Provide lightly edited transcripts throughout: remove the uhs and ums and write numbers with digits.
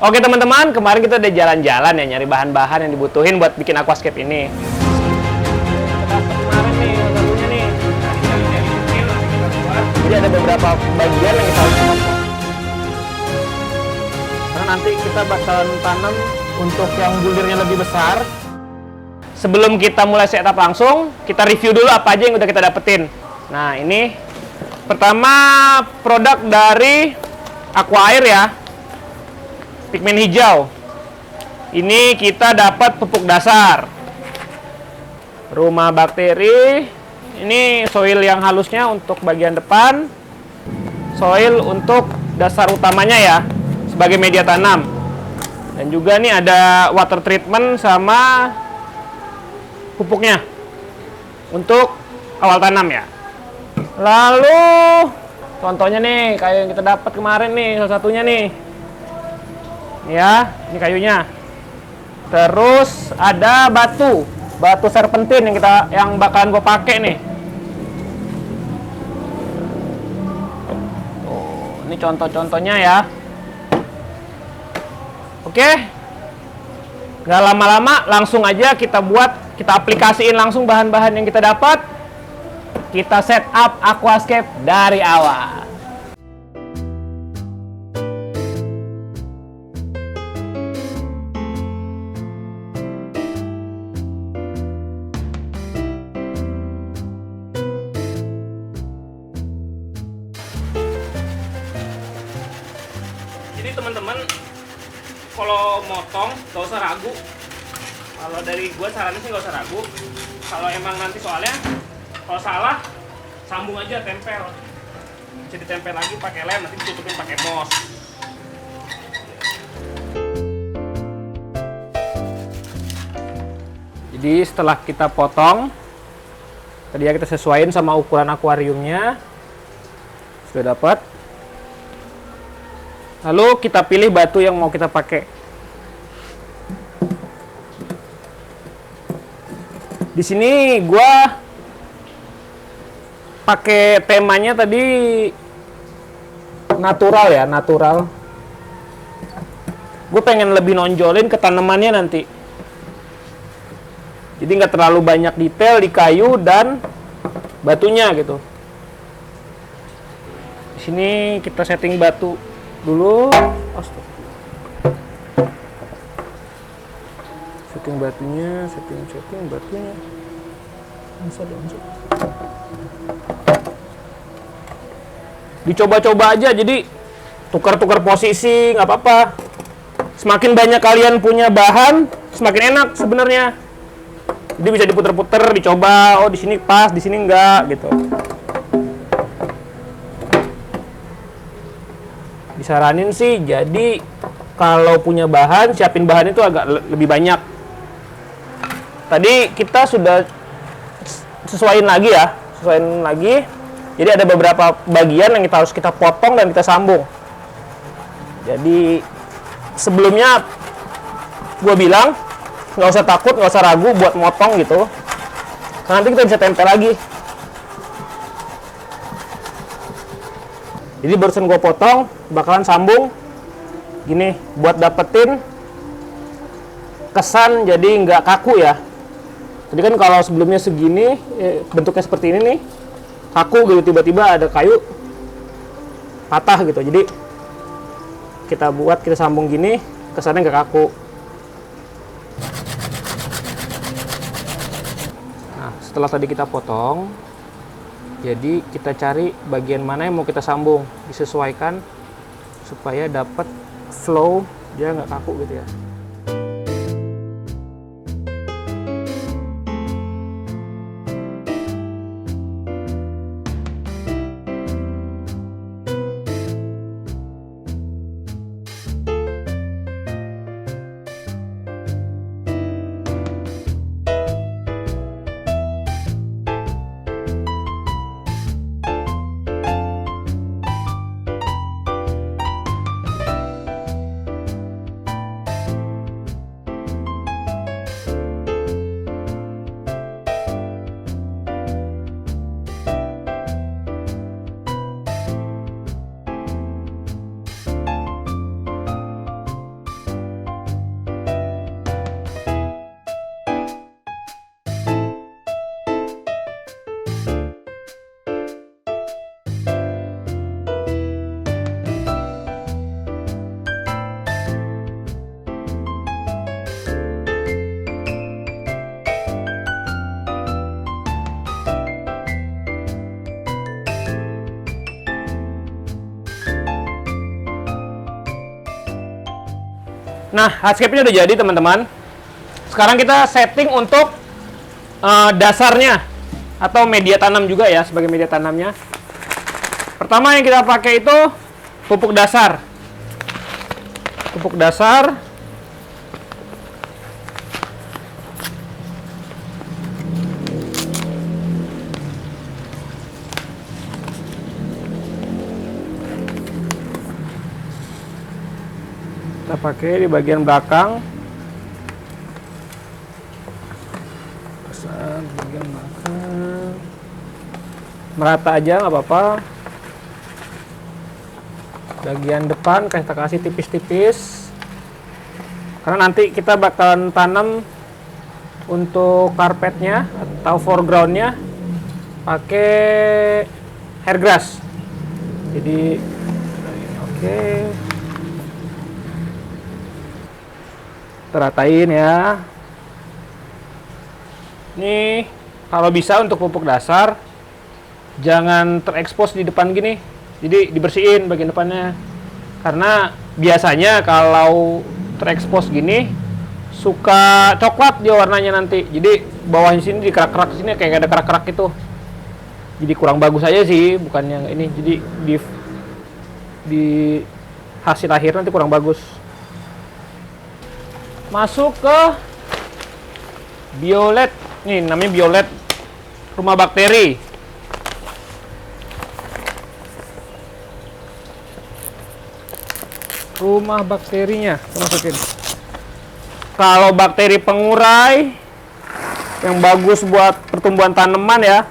Oke teman-teman, kemarin kita udah jalan-jalan ya nyari bahan-bahan yang dibutuhin buat bikin aquascape ini. Kita dapat kemarin nih, satunya nih. Jadi ada beberapa bagian yang kita harus potong. Karena nanti kita bakalan tanam untuk yang bulirnya lebih besar. Sebelum kita mulai setup langsung, kita review dulu apa aja yang udah kita dapetin. Nah ini pertama produk dari Aquair ya. Pigmen hijau. Ini kita dapat pupuk dasar. Rumah bakteri. Ini soil yang halusnya untuk bagian depan. Soil untuk dasar utamanya ya, sebagai media tanam. Dan juga nih ada water treatment sama pupuknya untuk awal tanam ya. Lalu contohnya nih kayak yang kita dapat kemarin nih, salah satunya nih. Ya, ini kayunya. Terus ada batu serpentin yang bakalan gue pakai nih. Oh, ini contoh-contohnya ya. Oke, nggak lama-lama, langsung aja kita aplikasiin langsung bahan-bahan yang kita dapat. Kita setup aquascape dari awal. Jadi teman-teman, kalau motong gak usah ragu. Kalau dari gue sarannya sih gak usah ragu. Kalau emang nanti soalnya kalau salah sambung aja, tempel. Bisa ditempel lagi pakai lem, nanti ditutupin pakai mos. Jadi setelah kita potong, tadi ya kita sesuaiin sama ukuran akuariumnya. Sudah dapat. Lalu kita pilih batu yang mau kita pakai. Di sini gua pakai temanya tadi natural ya, natural. Gue pengen lebih nonjolin ke tanamannya nanti. Jadi nggak terlalu banyak detail di kayu dan batunya gitu. Di sini kita setting batu dulu. Setting batunya, setting batunya. Dicoba-coba aja, jadi tukar-tukar posisi nggak apa-apa. Semakin banyak kalian punya bahan, semakin enak sebenarnya. Jadi bisa diputer-puter, dicoba. Oh di sini pas, di sini enggak gitu. Disaranin sih, jadi kalau punya bahan, siapin bahan itu agak lebih banyak. Tadi kita sudah sesuaiin lagi ya, sesuaiin lagi. Jadi ada beberapa bagian yang harus kita potong dan kita sambung. Jadi sebelumnya gue bilang nggak usah takut, nggak usah ragu buat motong gitu. Karena nanti kita bisa tempel lagi. Jadi barusan gue potong, bakalan sambung gini buat dapetin kesan jadi nggak kaku ya. Jadi kan kalau sebelumnya segini, bentuknya seperti ini nih, kaku gitu, tiba-tiba ada kayu patah gitu. Jadi kita sambung gini, kesannya nggak kaku. Nah, setelah tadi kita potong, jadi kita cari bagian mana yang mau kita sambung, disesuaikan supaya dapat flow, dia nggak kaku gitu ya. Nah, hardscape-nya udah jadi teman-teman. Sekarang kita setting untuk dasarnya atau media tanam juga ya, sebagai media tanamnya. Pertama yang kita pakai itu pupuk dasar. Pupuk dasar. Kita pakai di bagian belakang. Bagian belakang. Merata aja nggak apa-apa. Bagian depan kita kasih tipis-tipis. Karena nanti kita bakalan tanam untuk karpetnya atau foregroundnya pakai hair grass. Jadi oke. Teratain ya. Nih, kalau bisa untuk pupuk dasar jangan terekspos di depan gini. Jadi dibersihin bagian depannya. Karena biasanya kalau terekspos gini suka coklat dia warnanya nanti. Jadi bawahnya sini di kerak-kerak sini kayak ada kerak-kerak itu. Jadi kurang bagus aja sih, bukannya ini. Jadi di hasil akhir nanti kurang bagus. Masuk ke violet. Nih namanya violet rumah bakteri. Rumah bakterinya kita masukin. Kalau bakteri pengurai yang bagus buat pertumbuhan tanaman ya,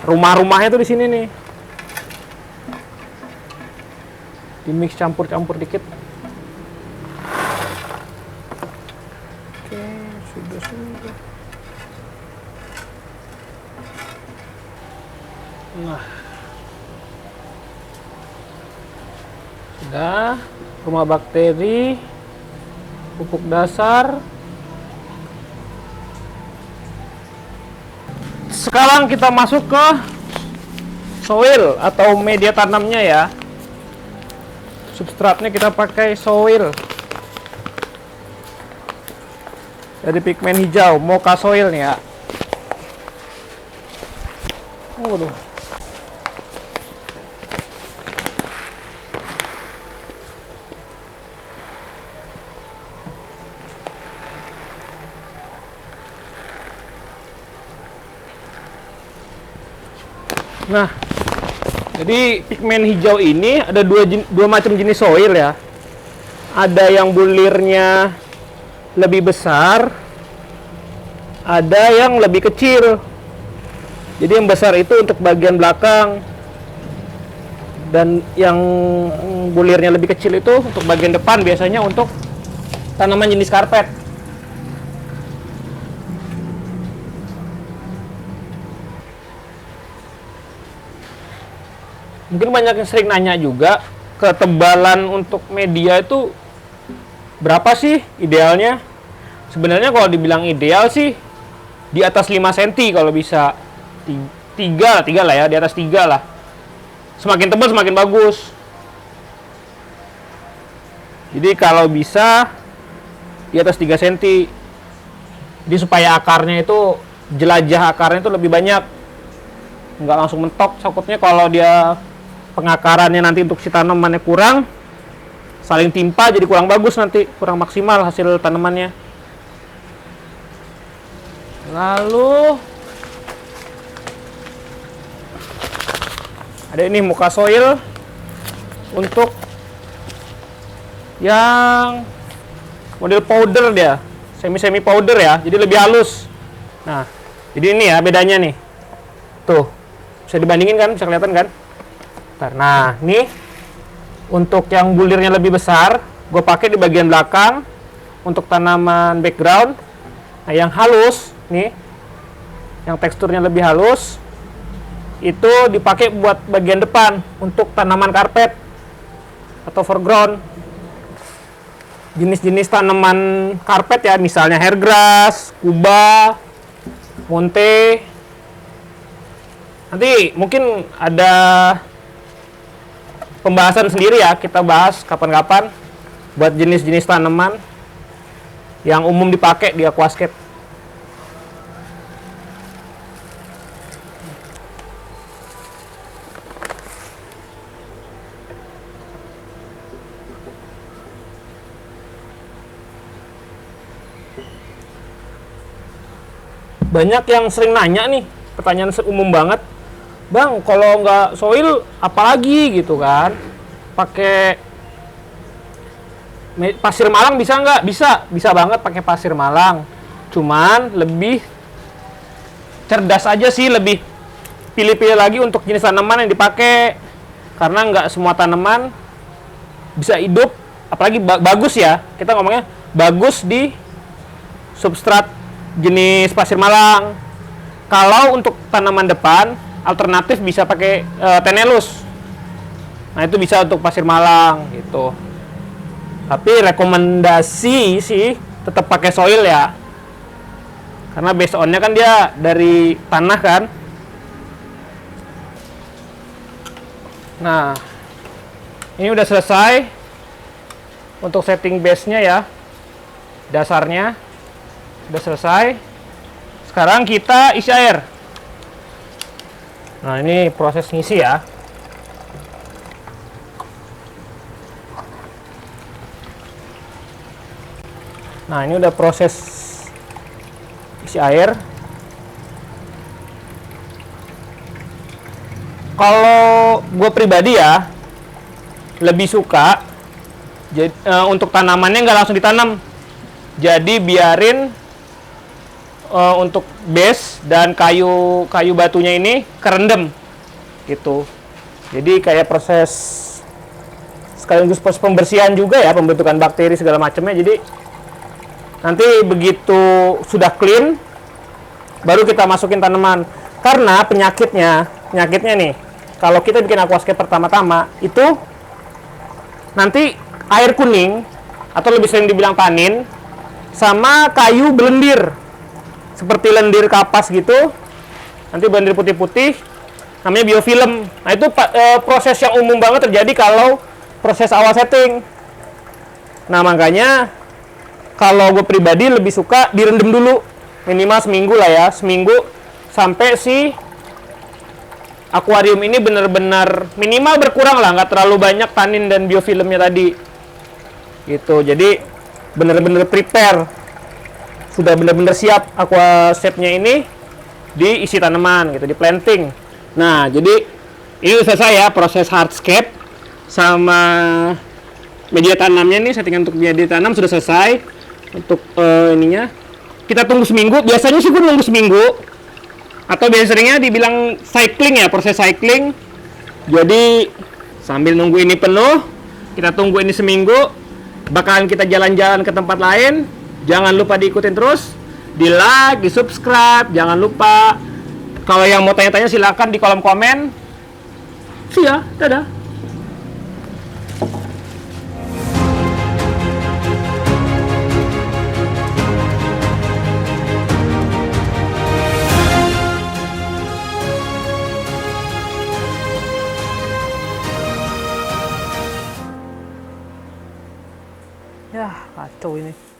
rumah-rumahnya tuh di sini nih. Di mix campur-campur dikit. Oke, sudah. Nah, sudah. Rumah bakteri, pupuk dasar. Sekarang kita masuk ke soil atau media tanamnya ya. Substratnya kita pakai soil dari pigmen hijau, mocha soil nih ya. Waduh. Nah, jadi pigmen hijau ini ada dua macam jenis soil ya. Ada yang bulirnya lebih besar, ada yang lebih kecil. Jadi yang besar itu untuk bagian belakang, dan yang bulirnya lebih kecil itu untuk bagian depan, biasanya untuk tanaman jenis karpet. Mungkin banyak yang sering nanya juga, ketebalan untuk media itu berapa sih idealnya? Sebenarnya kalau dibilang ideal sih di atas 5 cm kalau bisa. 3 lah ya, di atas 3 lah. Semakin tebal semakin bagus. Jadi kalau bisa di atas 3 cm. Jadi supaya akarnya itu, jelajah akarnya itu lebih banyak. Nggak langsung mentok. Takutnya kalau dia pengakarannya nanti untuk si tanamannya kurang, saling timpa jadi kurang bagus, nanti kurang maksimal hasil tanamannya. Lalu ada ini mocha soil untuk yang model powder, dia semi powder ya, jadi lebih halus. Nah, jadi ini ya bedanya nih, tuh bisa dibandingin kan, bisa kelihatan kan. Nah, nih untuk yang bulirnya lebih besar, gue pakai di bagian belakang untuk tanaman background. Nah, yang halus nih, yang teksturnya lebih halus, itu dipakai buat bagian depan untuk tanaman karpet atau foreground. Jenis-jenis tanaman karpet ya, misalnya hair grass, kuba, monte. Nanti mungkin ada pembahasan sendiri ya, kita bahas kapan-kapan. buat jenis-jenis tanaman yang umum dipakai di aquascape. Banyak yang sering nanya nih, pertanyaan umum banget, Bang, kalau nggak soil apalagi gitu kan? Pakai pasir malang bisa nggak? Bisa banget pakai pasir malang. Cuman lebih cerdas aja sih, lebih pilih-pilih lagi untuk jenis tanaman yang dipakai. Karena nggak semua tanaman bisa hidup, apalagi bagus ya. Kita ngomongnya bagus di substrat jenis pasir malang. Kalau untuk tanaman depan, alternatif bisa pakai tenellus. Nah, itu bisa untuk pasir malang gitu. Tapi rekomendasi sih tetap pakai soil ya. Karena based on-nya kan dia dari tanah kan. Nah, ini udah selesai untuk setting base-nya ya. Dasarnya udah selesai. Sekarang kita isi air. Nah, ini proses ngisi ya. Nah, ini udah proses isi air. Kalau gue pribadi ya, lebih suka untuk tanamannya nggak langsung ditanam. Jadi biarin untuk base dan kayu batunya ini kerendam gitu. Jadi kayak proses sekaligus proses pembersihan juga ya, pembentukan bakteri segala macamnya. Jadi nanti begitu sudah clean baru kita masukin tanaman. Karena penyakitnya nih, kalau kita bikin aquascape pertama-tama itu nanti air kuning atau lebih sering dibilang tanin sama kayu belendir. Seperti lendir kapas gitu, nanti lendir putih-putih, namanya biofilm. Nah, itu proses yang umum banget terjadi kalau proses awal setting. Nah, makanya kalau gue pribadi lebih suka direndam dulu, minimal seminggu lah ya, seminggu sampai si akuarium ini benar-benar minimal berkurang lah, nggak terlalu banyak tanin dan biofilmnya tadi. Gitu, jadi benar-benar prepare. Sudah benar-benar siap aquascape-nya ini diisi tanaman gitu, di planting. Nah, jadi ini udah selesai ya proses hardscape sama media tanamnya nih, settingan untuk media tanam sudah selesai. Untuk ininya kita tunggu seminggu. Biasanya sih gue nunggu seminggu atau biasanya dibilang cycling ya, proses cycling. Jadi sambil nunggu ini penuh, kita tunggu ini seminggu, bakalan kita jalan-jalan ke tempat lain. Jangan lupa diikutin terus, di like, di subscribe, jangan lupa. Kalau yang mau tanya-tanya silakan di kolom komen. See ya, dadah. Ya, kacau ini.